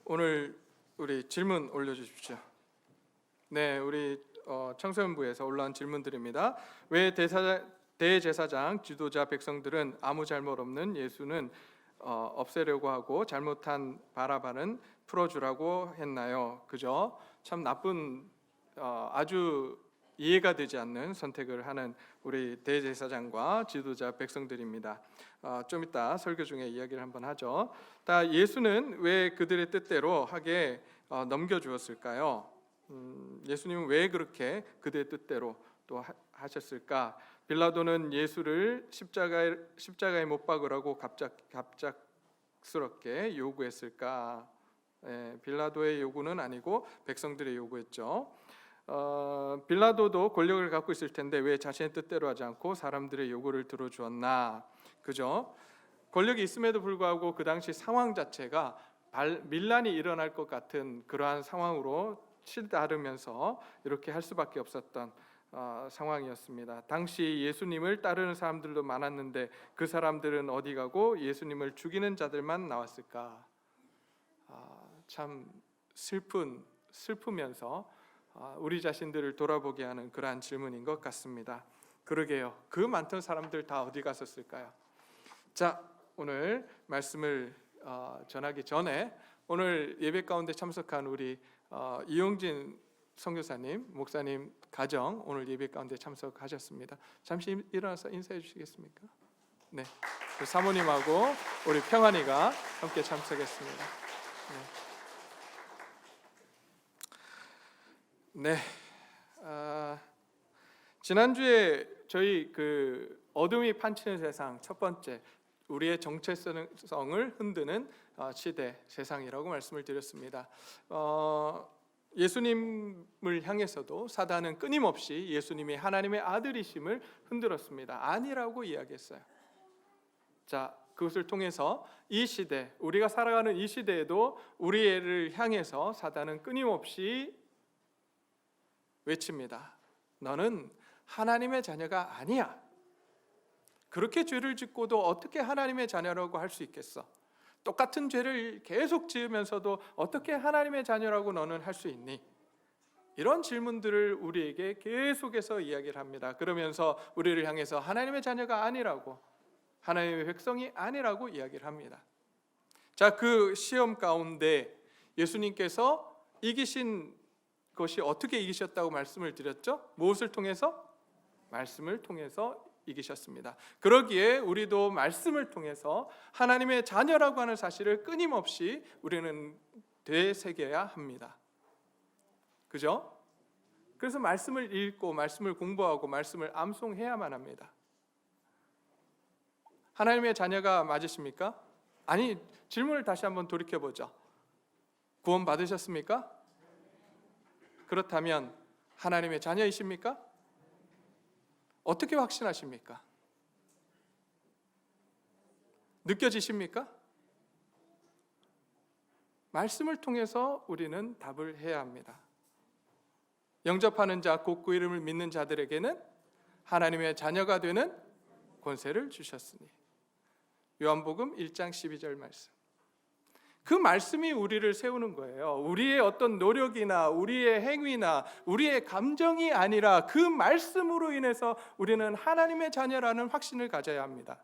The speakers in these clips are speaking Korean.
오늘 우리 질문 올려주십시오. 네, 우리 청소년부에서 올라온 질문들입니다. 왜 대제사장, 지도자, 백성들은 아무 잘못 없는 예수는 없애려고 하고 잘못한 바라바는 풀어주라고 했나요? 그죠? 참 나쁜 아주 이해가 되지 않는 선택을 하는 우리 대제사장과 지도자 백성들입니다. 좀 이따 설교 중에 이야기를 한번 하죠. 다 예수는 왜 그들의 뜻대로 하게 넘겨주었을까요? 예수님은 왜 그렇게 그들의 뜻대로 또 하셨을까? 빌라도는 예수를 십자가에 못 박으라고 갑작스럽게 요구했을까? 빌라도의 요구는 아니고 백성들의 요구였죠. 빌라도도 권력을 갖고 있을 텐데 왜 자신의 뜻대로 하지 않고 사람들의 요구를 들어주었나? 그죠? 권력이 있음에도 불구하고 그 당시 상황 자체가 밀란이 일어날 것 같은 그러한 상황으로 치달으면서 이렇게 할 수밖에 없었던 상황이었습니다. 당시 예수님을 따르는 사람들도 많았는데 그 사람들은 어디 가고 예수님을 죽이는 자들만 나왔을까? 참 슬프면서 우리 자신들을 돌아보게 하는 그러한 질문인 것 같습니다. 그러게요. 그 많던 사람들 다 어디 갔었을까요? 자, 오늘 말씀을 전하기 전에 오늘 예배 가운데 참석한 우리 이용진 선교사님, 목사님 가정 오늘 예배 가운데 참석하셨습니다. 잠시 일어나서 인사해 주시겠습니까? 네, 그 사모님하고 우리 평안이가 함께 참석했습니다. 네, 지난주에 저희 그 어둠이 판치는 세상 첫 번째 우리의 정체성을 흔드는 시대 세상이라고 말씀을 드렸습니다. 예수님을 향해서도 사단은 끊임없이 예수님이 하나님의 아들이심을 흔들었습니다. 아니라고 이야기했어요. 자, 그것을 통해서 이 시대, 우리가 살아가는 이 시대에도 우리를 향해서 사단은 끊임없이 외칩니다. 너는 하나님의 자녀가 아니야. 그렇게 죄를 짓고도 어떻게 하나님의 자녀라고 할 수 있겠어? 똑같은 죄를 계속 지으면서도 어떻게 하나님의 자녀라고 너는 할 수 있니? 이런 질문들을 우리에게 계속해서 이야기를 합니다. 그러면서 우리를 향해서 하나님의 자녀가 아니라고, 하나님의 백성이 아니라고 이야기를 합니다. 자, 그 시험 가운데 예수님께서 이기신 것이 어떻게 이기셨다고 말씀을 드렸죠? 무엇을 통해서? 말씀을 통해서 이기셨습니다. 그러기에 우리도 말씀을 통해서 하나님의 자녀라고 하는 사실을 끊임없이 우리는 되새겨야 합니다. 그죠? 그래서 말씀을 읽고 말씀을 공부하고 말씀을 암송해야만 합니다. 하나님의 자녀가 맞으십니까? 아니, 질문을 다시 한번 돌이켜보죠. 구원 받으셨습니까? 그렇다면 하나님의 자녀이십니까? 어떻게 확신하십니까? 느껴지십니까? 말씀을 통해서 우리는 답을 해야 합니다. 영접하는 자, 곧 그 이름을 믿는 자들에게는 하나님의 자녀가 되는 권세를 주셨으니. 요한복음 1장 12절 말씀. 그 말씀이 우리를 세우는 거예요. 우리의 어떤 노력이나 우리의 행위나 우리의 감정이 아니라 그 말씀으로 인해서 우리는 하나님의 자녀라는 확신을 가져야 합니다.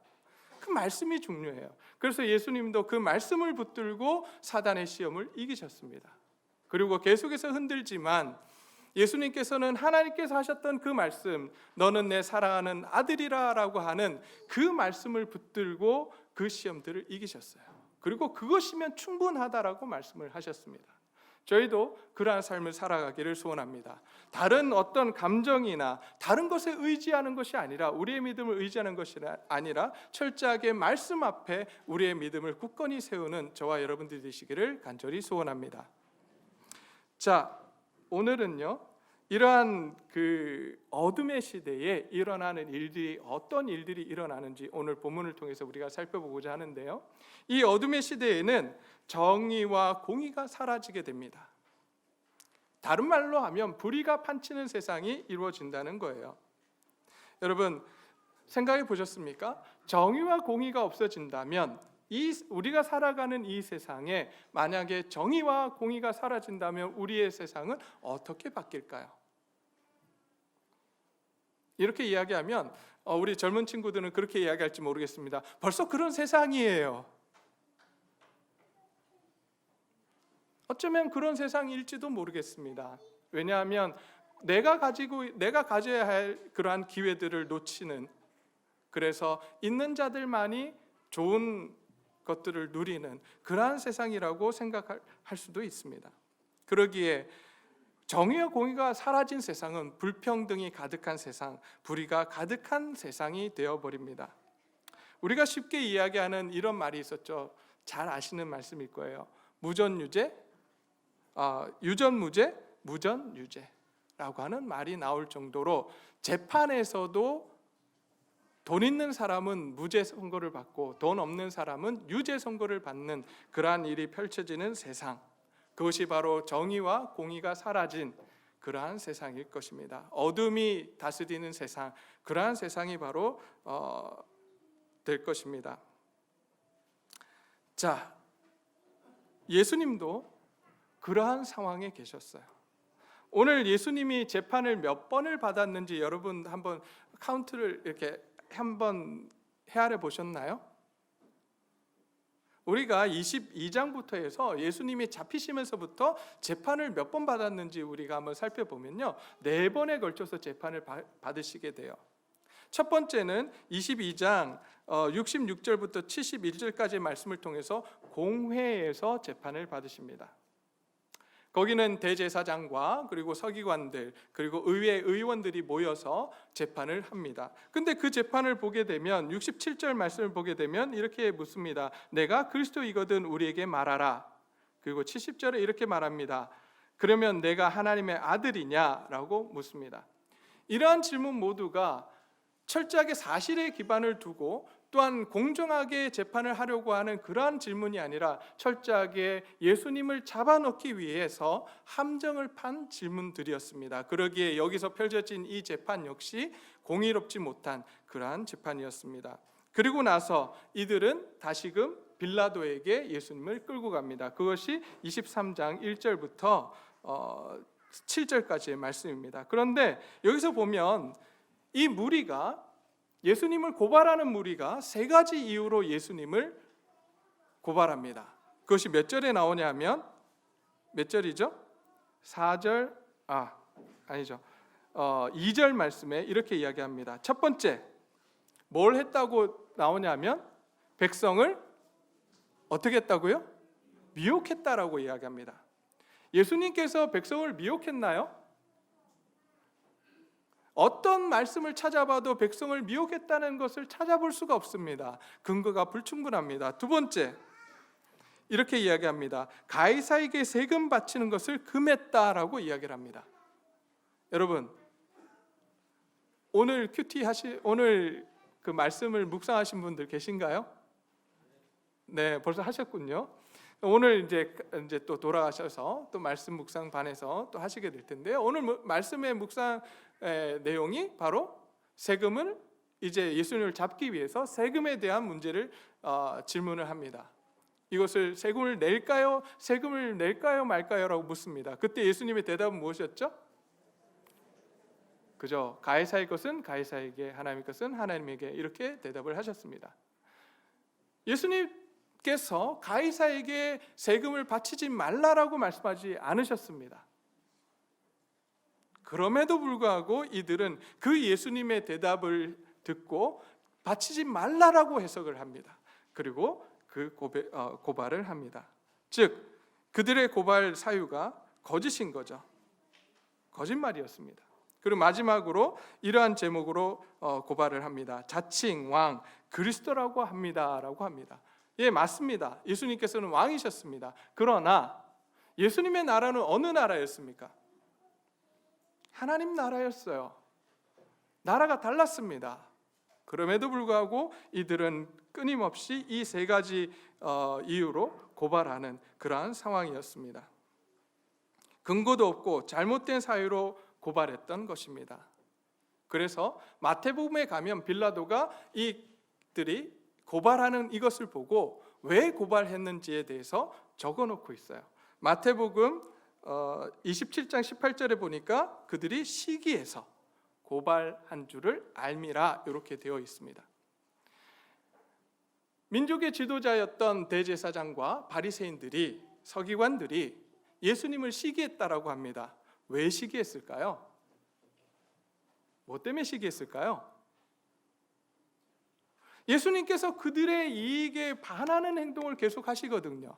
그 말씀이 중요해요. 그래서 예수님도 그 말씀을 붙들고 사단의 시험을 이기셨습니다. 그리고 계속해서 흔들지만 예수님께서는 하나님께서 하셨던 그 말씀, 너는 내 사랑하는 아들이라 라고 하는 그 말씀을 붙들고 그 시험들을 이기셨어요. 그리고 그것이면 충분하다라고 말씀을 하셨습니다. 저희도 그러한 삶을 살아가기를 소원합니다. 다른 어떤 감정이나 다른 것에 의지하는 것이 아니라 우리의 믿음을 의지하는 것이 아니라 철저하게 말씀 앞에 우리의 믿음을 굳건히 세우는 저와 여러분들이 되시기를 간절히 소원합니다. 자, 오늘은요, 이러한 그 어둠의 시대에 일어나는 일들이 어떤 일들이 일어나는지 오늘 본문을 통해서 우리가 살펴보고자 하는데요. 이 어둠의 시대에는 정의와 공의가 사라지게 됩니다. 다른 말로 하면 불의가 판치는 세상이 이루어진다는 거예요. 여러분 생각해 보셨습니까? 정의와 공의가 없어진다면 우리가 살아가는 이 세상에 만약에 정의와 공의가 사라진다면 우리의 세상은 어떻게 바뀔까요? 이렇게 이야기하면 우리 젊은 친구들은 그렇게 이야기할지 모르겠습니다. 벌써 그런 세상이에요. 어쩌면 그런 세상일지도 모르겠습니다. 왜냐하면 내가 가져야 할 그러한 기회들을 놓치는, 그래서 있는 자들만이 좋은 것들을 누리는 그러한 세상이라고 생각할 수도 있습니다. 그러기에 정의와 공의가 사라진 세상은 불평등이 가득한 세상, 불의가 가득한 세상이 되어버립니다. 우리가 쉽게 이야기하는 이런 말이 있었죠. 잘 아시는 말씀일 거예요. 유전무죄, 무전유죄라고 하는 말이 나올 정도로 재판에서도 돈 있는 사람은 무죄 선고를 받고 돈 없는 사람은 유죄 선고를 받는 그러한 일이 펼쳐지는 세상, 그것이 바로 정의와 공의가 사라진 그러한 세상일 것입니다. 어둠이 다스리는 세상, 그러한 세상이 바로 될 것입니다. 자, 예수님도 그러한 상황에 계셨어요. 오늘 예수님이 재판을 몇 번을 받았는지 여러분 한번 카운트를 이렇게 한번 헤아려 보셨나요? 우리가 22장부터 해서 예수님이 잡히시면서부터 재판을 몇 번 받았는지 우리가 한번 살펴보면요, 4번에 걸쳐서 재판을 받으시게 돼요. 첫 번째는 22장 66절부터 71절까지의 말씀을 통해서 공회에서 재판을 받으십니다. 거기는 대제사장과 그리고 서기관들 그리고 의회 의원들이 모여서 재판을 합니다. 근데 그 재판을 보게 되면 67절 말씀을 보게 되면 이렇게 묻습니다. 내가 그리스도이거든 우리에게 말하라. 그리고 70절에 이렇게 말합니다. 그러면 내가 하나님의 아들이냐라고 묻습니다. 이러한 질문 모두가 철저하게 사실에 기반을 두고 또한 공정하게 재판을 하려고 하는 그러한 질문이 아니라 철저하게 예수님을 잡아넣기 위해서 함정을 판 질문들이었습니다. 그러기에 여기서 펼쳐진 이 재판 역시 공의롭지 못한 그러한 재판이었습니다. 그리고 나서 이들은 다시금 빌라도에게 예수님을 끌고 갑니다. 그것이 23장 1절부터 7절까지의 말씀입니다. 그런데 여기서 보면 이 무리가, 예수님을 고발하는 무리가 3가지 이유로 예수님을 고발합니다. 그것이 몇 절에 나오냐면 몇 절이죠? 4절, 아니죠. 2절 말씀에 이렇게 이야기합니다. 첫 번째, 뭘 했다고 나오냐면 백성을 어떻게 했다고요? 미혹했다라고 이야기합니다. 예수님께서 백성을 미혹했나요? 어떤 말씀을 찾아봐도 백성을 미혹했다는 것을 찾아볼 수가 없습니다. 근거가 불충분합니다. 두 번째, 이렇게 이야기합니다. 가이사에게 세금 바치는 것을 금했다라고 이야기를 합니다. 여러분, 오늘 오늘 그 말씀을 묵상하신 분들 계신가요? 네, 벌써 하셨군요. 오늘 이제 또 돌아가셔서 또 말씀 묵상 반에서 또 하시게 될 텐데요. 오늘 말씀의 묵상 내용이 바로 세금을, 이제 예수님을 잡기 위해서 세금에 대한 문제를 질문을 합니다. 이것을 세금을 낼까요 말까요라고 묻습니다. 그때 예수님의 대답은 무엇이었죠? 그죠? 가이사의 것은 가이사에게, 하나님의 것은 하나님에게, 이렇게 대답을 하셨습니다. 예수님께서 가이사에게 세금을 바치지 말라라고 말씀하지 않으셨습니다. 그럼에도 불구하고 이들은 그 예수님의 대답을 듣고 바치지 말라라고 해석을 합니다. 그리고 그 고발을 합니다. 즉 그들의 고발 사유가 거짓인 거죠. 거짓말이었습니다. 그리고 마지막으로 이러한 제목으로 고발을 합니다. 자칭 왕 그리스도라고 합니다라고 합니다. 예, 맞습니다. 예수님께서는 왕이셨습니다. 그러나 예수님의 나라는 어느 나라였습니까? 하나님 나라였어요. 나라가 달랐습니다. 그럼에도 불구하고 이들은 끊임없이 이 3가지 이유로 고발하는 그러한 상황이었습니다. 근거도 없고 잘못된 사유로 고발했던 것입니다. 그래서 마태복음에 가면 빌라도가 이들이 고발하는 이것을 보고 왜 고발했는지에 대해서 적어놓고 있어요. 마태복음 27장 18절에 보니까 그들이 시기해서 고발한 줄을 알미라 이렇게 되어 있습니다. 민족의 지도자였던 대제사장과 바리새인들이, 서기관들이 예수님을 시기했다라고 합니다. 왜 시기했을까요? 뭐 때문에 시기했을까요? 예수님께서 그들의 이익에 반하는 행동을 계속 하시거든요.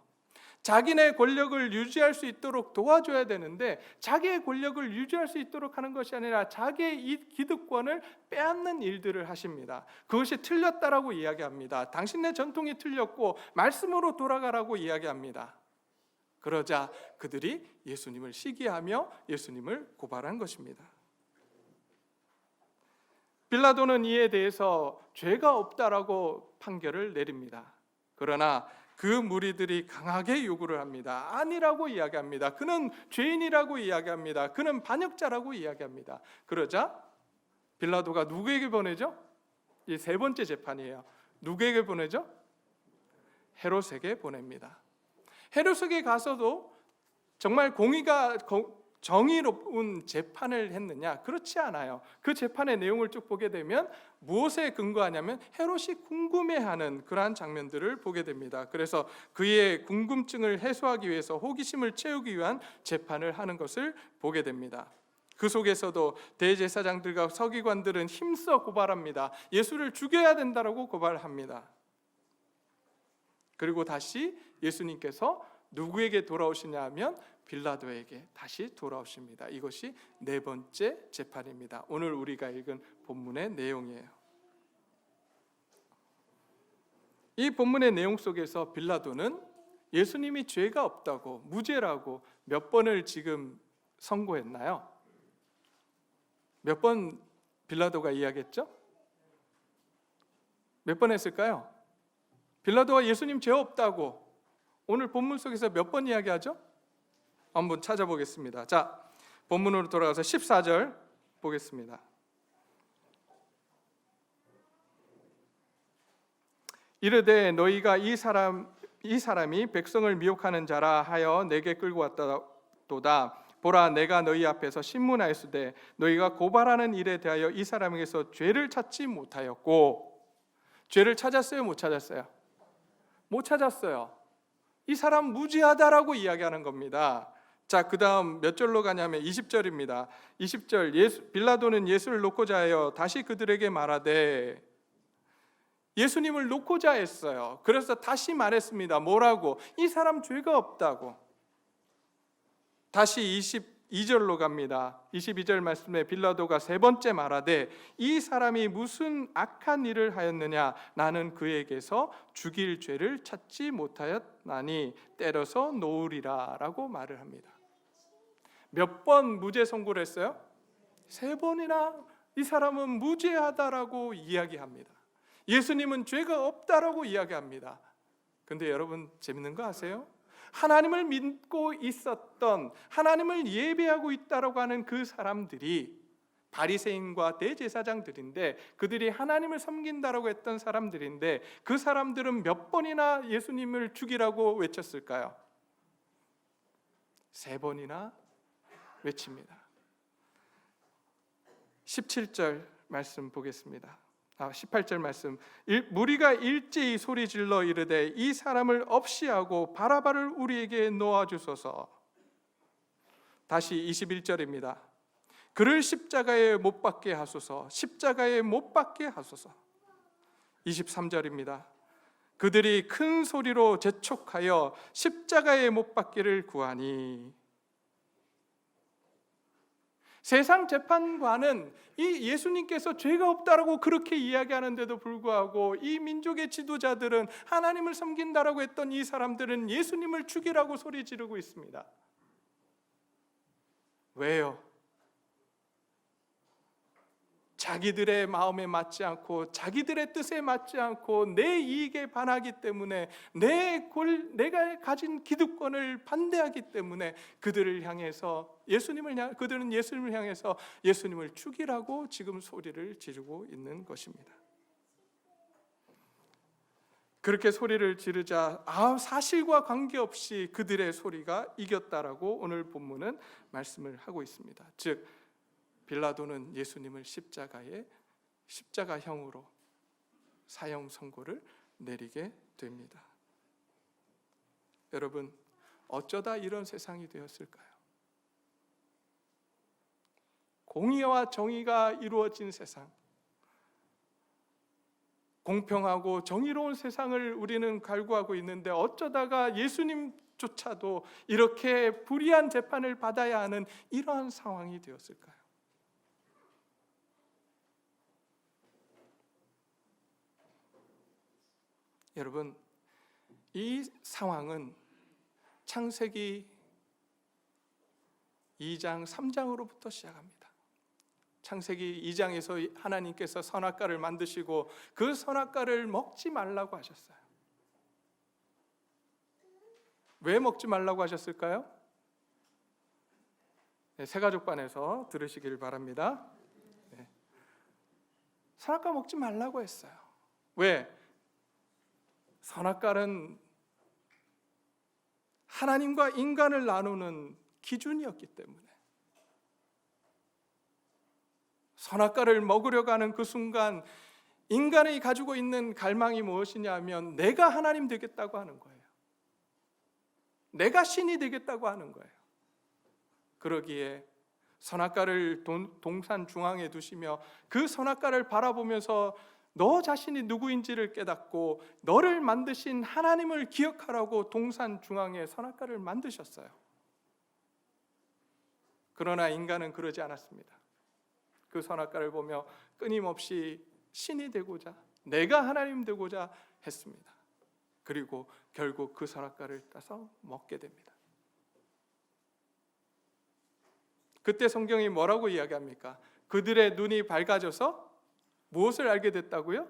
자기네 권력을 유지할 수 있도록 도와줘야 되는데 자기의 권력을 유지할 수 있도록 하는 것이 아니라 자기의 기득권을 빼앗는 일들을 하십니다. 그것이 틀렸다라고 이야기합니다. 당신네 전통이 틀렸고 말씀으로 돌아가라고 이야기합니다. 그러자 그들이 예수님을 시기하며 예수님을 고발한 것입니다. 빌라도는 이에 대해서 죄가 없다라고 판결을 내립니다. 그러나 그 무리들이 강하게 요구를 합니다. 아니라고 이야기합니다. 그는 죄인이라고 이야기합니다. 그는 반역자라고 이야기합니다. 그러자 빌라도가 누구에게 보내죠? 이 세 번째 재판이에요. 누구에게 보내죠? 헤롯에게 보냅니다. 헤롯에게 가서도 정말 정의로운 재판을 했느냐? 그렇지 않아요. 그 재판의 내용을 쭉 보게 되면 무엇에 근거하냐면 헤롯이 궁금해하는 그러한 장면들을 보게 됩니다. 그래서 그의 궁금증을 해소하기 위해서 호기심을 채우기 위한 재판을 하는 것을 보게 됩니다. 그 속에서도 대제사장들과 서기관들은 힘써 고발합니다. 예수를 죽여야 된다라고 고발합니다. 그리고 다시 예수님께서 누구에게 돌아오시냐 하면 빌라도에게 다시 돌아오십니다. 이것이 네 번째 재판입니다. 오늘 우리가 읽은 본문의 내용이에요. 이 본문의 내용 속에서 빌라도는 예수님이 죄가 없다고, 무죄라고 몇 번을 지금 선고했나요? 몇 번 빌라도가 이야기했죠? 몇 번 했을까요? 빌라도가 예수님 죄 없다고 오늘 본문 속에서 몇 번 이야기하죠? 한번 찾아보겠습니다. 자, 본문으로 돌아가서 14절 보겠습니다. 이르되 너희가 이 사람이 백성을 미혹하는 자라 하여 내게 끌고 왔도다. 보라, 내가 너희 앞에서 신문하였으되 너희가 고발하는 일에 대하여 이 사람에게서 죄를 찾지 못하였고. 죄를 찾았어요? 못 찾았어요? 못 찾았어요. 이 사람 무죄하다라고 이야기하는 겁니다. 자, 그 다음 몇 절로 가냐면 20절입니다. 20절, 빌라도는 예수를 놓고자 하여 다시 그들에게 말하되, 예수님을 놓고자 했어요. 그래서 다시 말했습니다. 뭐라고? 이 사람 죄가 없다고. 다시 22절로 갑니다. 22절 말씀에 빌라도가 세 번째 말하되, 이 사람이 무슨 악한 일을 하였느냐? 나는 그에게서 죽일 죄를 찾지 못하였나니 때려서 놓으리라 라고 말을 합니다. 몇 번 무죄 선고를 했어요? 세 번이나 이 사람은 무죄하다라고 이야기합니다. 예수님은 죄가 없다라고 이야기합니다. 근데 여러분 재밌는 거 아세요? 하나님을 믿고 있었던, 하나님을 예배하고 있다라고 하는 그 사람들이 바리새인과 대제사장들인데, 그들이 하나님을 섬긴다라고 했던 사람들인데, 그 사람들은 몇 번이나 예수님을 죽이라고 외쳤을까요? 세 번이나 외칩니다. 17절 말씀 보겠습니다. 18절 말씀. 무리가 일제히 소리질러 이르되 이 사람을 없이하고 바라바를 우리에게 놓아주소서. 다시 21절입니다. 그를 십자가에 못 박게 하소서. 십자가에 못 박게 하소서. 23절입니다. 그들이 큰 소리로 재촉하여 십자가에 못 박기를 구하니. 세상 재판관은 이 예수님께서 죄가 없다라고 그렇게 이야기하는데도 불구하고 이 민족의 지도자들은 하나님을 섬긴다라고 했던 이 사람들은 예수님을 죽이라고 소리 지르고 있습니다. 왜요? 자기들의 마음에 맞지 않고 자기들의 뜻에 맞지 않고 내 이익에 반하기 때문에, 내가 가진 기득권을 반대하기 때문에 그들은 예수님을 향해서 예수님을 죽이라고 지금 소리를 지르고 있는 것입니다. 그렇게 소리를 지르자 사실과 관계없이 그들의 소리가 이겼다라고 오늘 본문은 말씀을 하고 있습니다. 즉 빌라도는 예수님을 십자가형으로 사형 선고를 내리게 됩니다. 여러분, 어쩌다 이런 세상이 되었을까요? 공의와 정의가 이루어진 세상, 공평하고 정의로운 세상을 우리는 갈구하고 있는데 어쩌다가 예수님조차도 이렇게 불의한 재판을 받아야 하는 이러한 상황이 되었을까요? 여러분, 이 상황은 창세기 2장 3장으로부터 시작합니다. 창세기 2장에서 하나님께서 선악과를 만드시고 그 선악과를 먹지 말라고 하셨어요. 왜 먹지 말라고 하셨을까요? 네, 새가족반에서 들으시길 바랍니다. 네. 선악과 먹지 말라고 했어요. 왜? 선악과는 하나님과 인간을 나누는 기준이었기 때문에, 선악과를 먹으려고 하는 그 순간 인간이 가지고 있는 갈망이 무엇이냐 하면 내가 하나님 되겠다고 하는 거예요. 내가 신이 되겠다고 하는 거예요. 그러기에 선악과를 동산 중앙에 두시며 그 선악과를 바라보면서 너 자신이 누구인지를 깨닫고 너를 만드신 하나님을 기억하라고 동산 중앙에 선악과를 만드셨어요. 그러나 인간은 그러지 않았습니다. 그 선악과를 보며 끊임없이 신이 되고자, 내가 하나님 되고자 했습니다. 그리고 결국 그 선악과를 따서 먹게 됩니다. 그때 성경이 뭐라고 이야기합니까? 그들의 눈이 밝아져서 무엇을 알게 됐다고요?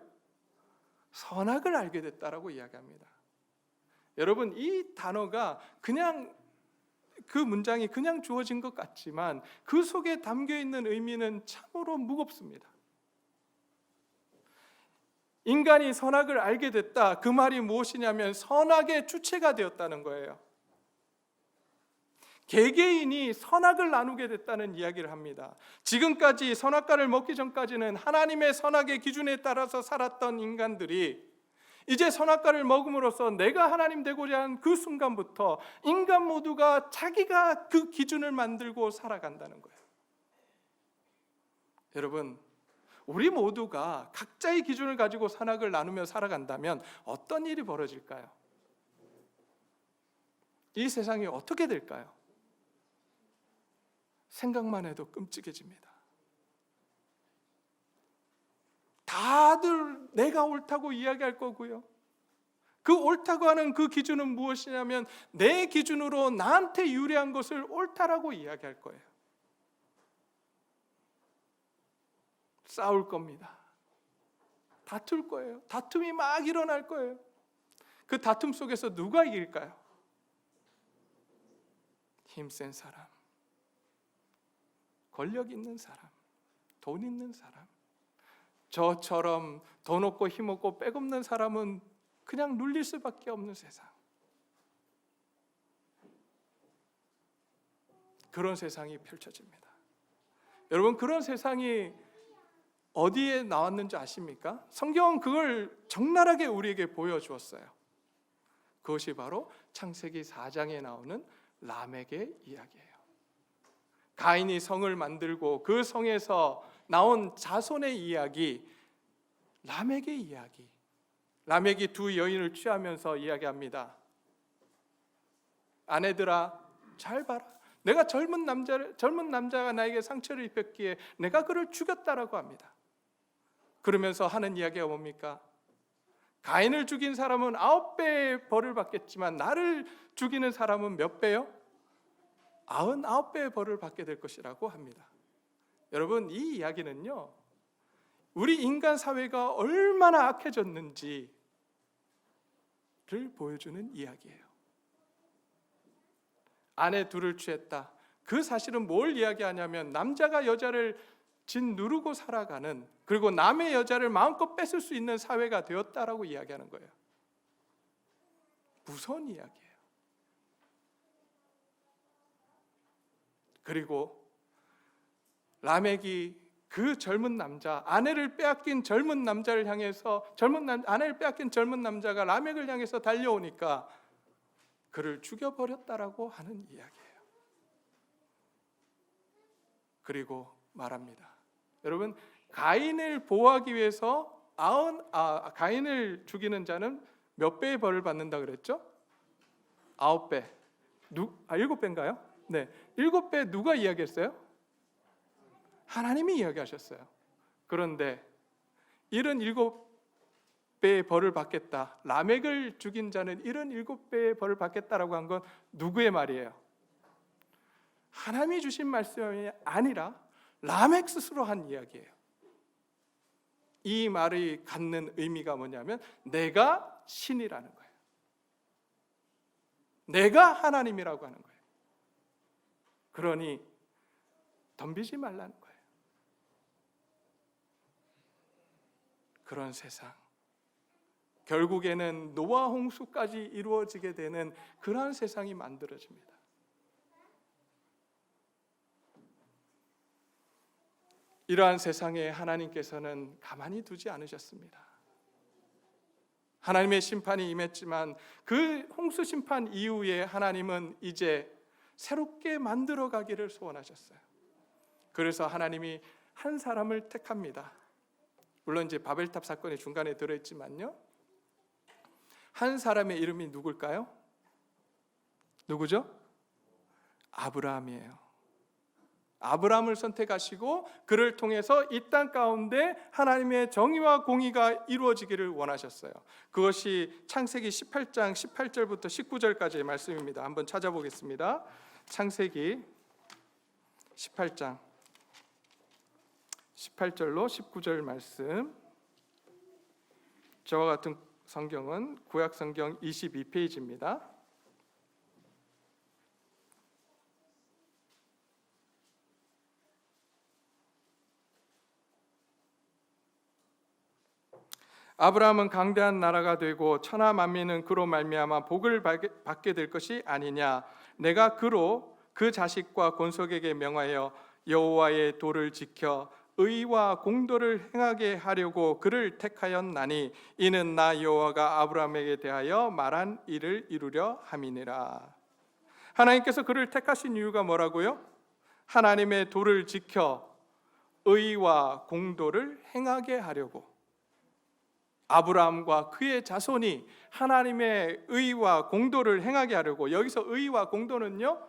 선악을 알게 됐다라고 이야기합니다. 여러분, 이 단어가 그냥 그 문장이 그냥 주어진 것 같지만 그 속에 담겨 있는 의미는 참으로 무겁습니다. 인간이 선악을 알게 됐다, 그 말이 무엇이냐면 선악의 주체가 되었다는 거예요. 개개인이 선악을 나누게 됐다는 이야기를 합니다. 지금까지 선악과를 먹기 전까지는 하나님의 선악의 기준에 따라서 살았던 인간들이 이제 선악과를 먹음으로써 내가 하나님 되고자 한 그 순간부터 인간 모두가 자기가 그 기준을 만들고 살아간다는 거예요. 여러분, 우리 모두가 각자의 기준을 가지고 선악을 나누며 살아간다면 어떤 일이 벌어질까요? 이 세상이 어떻게 될까요? 생각만 해도 끔찍해집니다. 다들 내가 옳다고 이야기할 거고요. 그 옳다고 하는 그 기준은 무엇이냐면 내 기준으로 나한테 유리한 것을 옳다라고 이야기할 거예요. 싸울 겁니다. 다툴 거예요. 다툼이 막 일어날 거예요. 그 다툼 속에서 누가 이길까요? 힘센 사람, 권력 있는 사람, 돈 있는 사람. 저처럼 돈 없고 힘 없고 빼없는 사람은 그냥 눌릴 수밖에 없는 세상. 그런 세상이 펼쳐집니다. 여러분, 그런 세상이 어디에 나왔는지 아십니까? 성경은 그걸 적나라하게 우리에게 보여주었어요. 그것이 바로 창세기 4장에 나오는 라멕의 이야기예요. 가인이 성을 만들고 그 성에서 나온 자손의 이야기, 라멕의 이야기. 라멕이 두 여인을 취하면서 이야기합니다. 아내들아, 잘 봐라. 내가 젊은 남자가 나에게 상처를 입혔기에 내가 그를 죽였다라고 합니다. 그러면서 하는 이야기가 뭡니까? 가인을 죽인 사람은 9배의 벌을 받겠지만 나를 죽이는 사람은 몇 배요? 99배의 벌을 받게 될 것이라고 합니다. 여러분, 이 이야기는요, 우리 인간 사회가 얼마나 악해졌는지를 보여주는 이야기예요. 아내 둘을 취했다. 그 사실은 뭘 이야기하냐면 남자가 여자를 짓누르고 살아가는, 그리고 남의 여자를 마음껏 뺏을 수 있는 사회가 되었다라고 이야기하는 거예요. 무서운 이야기예요. 그리고 라멕이 그 젊은 남자, 아내를 빼앗긴 젊은 남자를 향해서 아내를 빼앗긴 젊은 남자가 라멕을 향해서 달려오니까 그를 죽여버렸다라고 하는 이야기예요. 그리고 말합니다. 여러분, 가인을 보호하기 위해서 가인을 죽이는 자는 몇 배의 벌을 받는다 그랬죠? 9배. 7배인가요? 네, 7배 누가 이야기했어요? 하나님이 이야기하셨어요. 그런데 77배의 벌을 받겠다, 라멕을 죽인 자는 77배의 벌을 받겠다라고 한 건 누구의 말이에요? 하나님이 주신 말씀이 아니라 라멕 스스로 한 이야기예요. 이 말이 갖는 의미가 뭐냐면 내가 신이라는 거예요. 내가 하나님이라고 하는 거예요. 그러니 덤비지 말라는 거예요. 그런 세상, 결국에는 노아 홍수까지 이루어지게 되는 그러한 세상이 만들어집니다. 이러한 세상에 하나님께서는 가만히 두지 않으셨습니다. 하나님의 심판이 임했지만 그 홍수 심판 이후에 하나님은 이제 새롭게 만들어 가기를 소원하셨어요. 그래서 하나님이 한 사람을 택합니다. 물론 이제 바벨탑 사건이 중간에 들어있지만요, 한 사람의 이름이 누굴까요? 누구죠? 아브라함이에요. 아브라함을 선택하시고 그를 통해서 이 땅 가운데 하나님의 정의와 공의가 이루어지기를 원하셨어요. 그것이 창세기 18장 18절부터 19절까지의 말씀입니다. 한번 찾아보겠습니다. 창세기 18장 18절로 19절 말씀. 저와 같은 성경은 구약 성경 22페이지입니다. 아브라함은 강대한 나라가 되고 천하 만민은 그로 말미암아 복을 받게 될 것이 아니냐. 내가 그로 그 자식과 권속에게 명하여 여호와의 도를 지켜 의와 공도를 행하게 하려고 그를 택하였나니 이는 나 여호와가 아브라함에게 대하여 말한 일을 이루려 함이니라. 하나님께서 그를 택하신 이유가 뭐라고요? 하나님의 도를 지켜 의와 공도를 행하게 하려고. 아브라함과 그의 자손이 하나님의 의와 공도를 행하게 하려고. 여기서 의와 공도는요,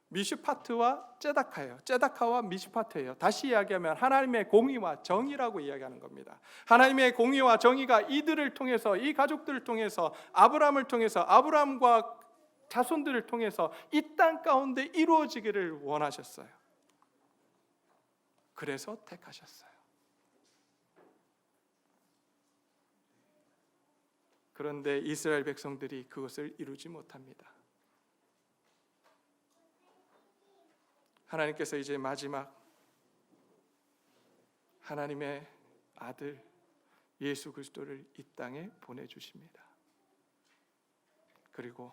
미슈파트와 째다카예요. 째다카와 미슈파트예요. 다시 이야기하면 하나님의 공의와 정의라고 이야기하는 겁니다. 하나님의 공의와 정의가 이들을 통해서, 이 가족들을 통해서, 아브라함을 통해서, 아브라함과 자손들을 통해서 이 땅 가운데 이루어지기를 원하셨어요. 그래서 택하셨어요. 그런데 이스라엘 백성들이 그것을 이루지 못합니다. 하나님께서 이제 마지막 하나님의 아들 예수 그리스도를 이 땅에 보내주십니다. 그리고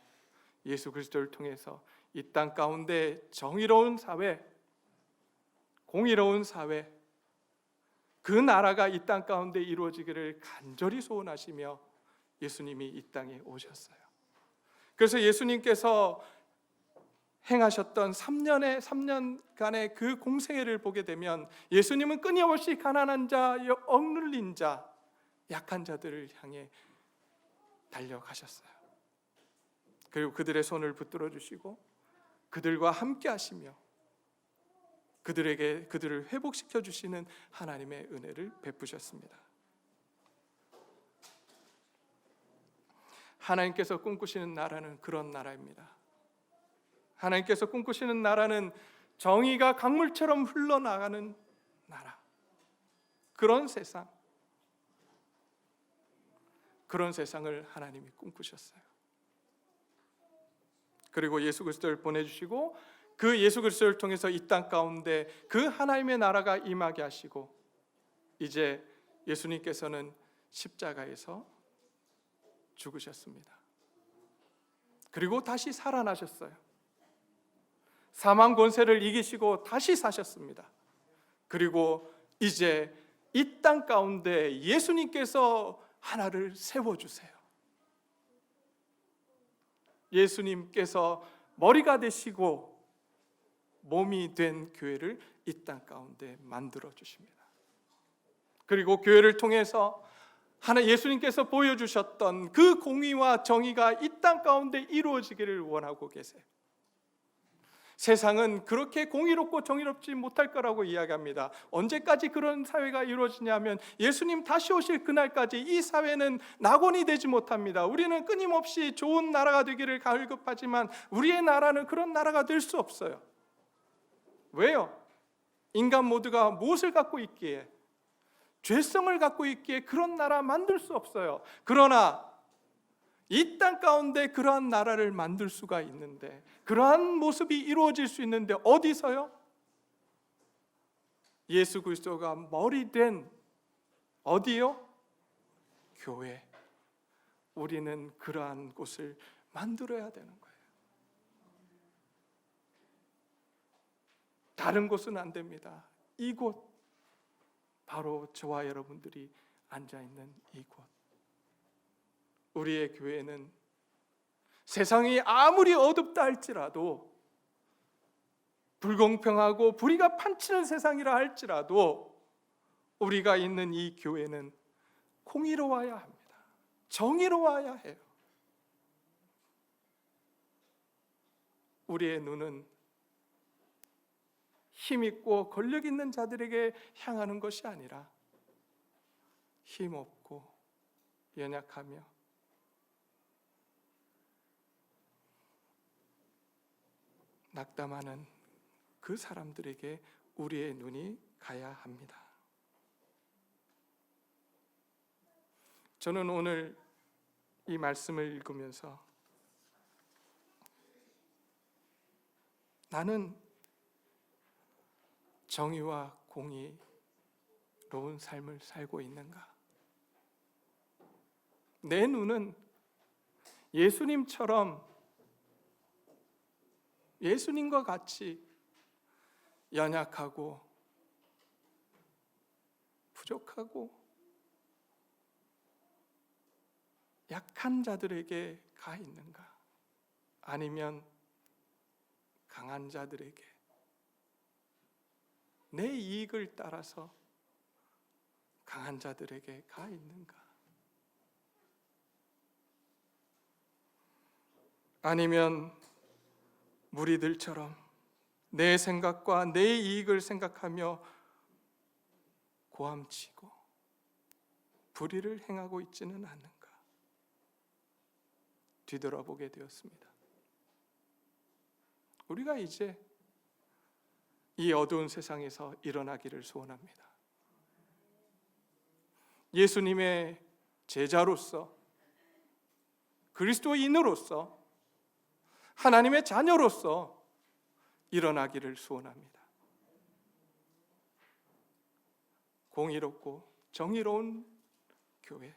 예수 그리스도를 통해서 이 땅 가운데 정의로운 사회, 공의로운 사회, 그 나라가 이 땅 가운데 이루어지기를 간절히 소원하시며 예수님이 이 땅에 오셨어요. 그래서 예수님께서 행하셨던 3년간의 그 공생애를 보게 되면 예수님은 끊임없이 가난한 자, 억눌린 자, 약한 자들을 향해 달려가셨어요. 그리고 그들의 손을 붙들어 주시고 그들과 함께 하시며 그들을 회복시켜 주시는 하나님의 은혜를 베푸셨습니다. 하나님께서 꿈꾸시는 나라는 그런 나라입니다. 하나님께서 꿈꾸시는 나라는 정의가 강물처럼 흘러나가는 나라, 그런 세상, 그런 세상을 하나님이 꿈꾸셨어요. 그리고 예수 그리스도를 보내주시고 그 예수 그리스도를 통해서 이 땅 가운데 그 하나님의 나라가 임하게 하시고 이제 예수님께서는 십자가에서 죽으셨습니다. 그리고 다시 살아나셨어요. 사망 권세를 이기시고 다시 사셨습니다. 그리고 이제 이 땅 가운데 예수님께서 하나를 세워주세요. 예수님께서 머리가 되시고 몸이 된 교회를 이 땅 가운데 만들어 주십니다. 그리고 교회를 통해서 예수님께서 보여주셨던 그 공의와 정의가 이 땅 가운데 이루어지기를 원하고 계세요. 세상은 그렇게 공의롭고 정의롭지 못할 거라고 이야기합니다. 언제까지 그런 사회가 이루어지냐면 예수님 다시 오실 그날까지 이 사회는 낙원이 되지 못합니다. 우리는 끊임없이 좋은 나라가 되기를 갈급하지만 우리의 나라는 그런 나라가 될 수 없어요. 왜요? 인간 모두가 무엇을 갖고 있기에, 죄성을 갖고 있기에 그런 나라 만들 수 없어요. 그러나 이 땅 가운데 그러한 나라를 만들 수가 있는데, 그러한 모습이 이루어질 수 있는데 어디서요? 예수 그리스도가 머리 된 어디요? 교회. 우리는 그러한 곳을 만들어야 되는 거예요. 다른 곳은 안 됩니다. 이곳, 바로 저와 여러분들이 앉아있는 이곳, 우리의 교회는 세상이 아무리 어둡다 할지라도, 불공평하고 불의가 판치는 세상이라 할지라도 우리가 있는 이 교회는 공의로워야 합니다. 정의로워야 해요. 우리의 눈은 힘있고 권력 있는 자들에게 향하는 것이 아니라 힘없고 연약하며 낙담하는 그 사람들에게 우리의 눈이 가야 합니다. 저는 오늘 이 말씀을 읽으면서 나는 정의와 공의로운 삶을 살고 있는가? 내 눈은 예수님과 같이 연약하고 부족하고 약한 자들에게 가 있는가? 아니면 강한 자들에게, 내 이익을 따라서 강한 자들에게 가 있는가? 아니면 무리들처럼 내 생각과 내 이익을 생각하며 고함치고 불의를 행하고 있지는 않는가? 뒤돌아보게 되었습니다. 우리가 이제 이 어두운 세상에서 일어나기를 소원합니다. 예수님의 제자로서, 그리스도인으로서, 하나님의 자녀로서 일어나기를 소원합니다. 공의롭고 정의로운 교회,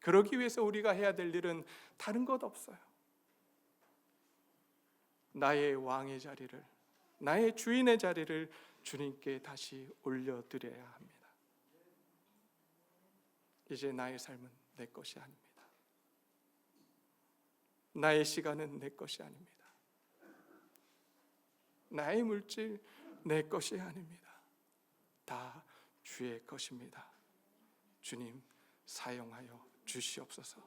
그러기 위해서 우리가 해야 될 일은 다른 것 없어요. 나의 왕의 자리를, 나의 주인의 자리를 주님께 다시 올려드려야 합니다. 이제 나의 삶은 내 것이 아닙니다. 나의 시간은 내 것이 아닙니다. 나의 물질 내 것이 아닙니다. 다 주의 것입니다. 주님 사용하여 주시옵소서.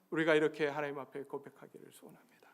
우리가 이렇게 하나님 앞에 고백하기를 소원합니다.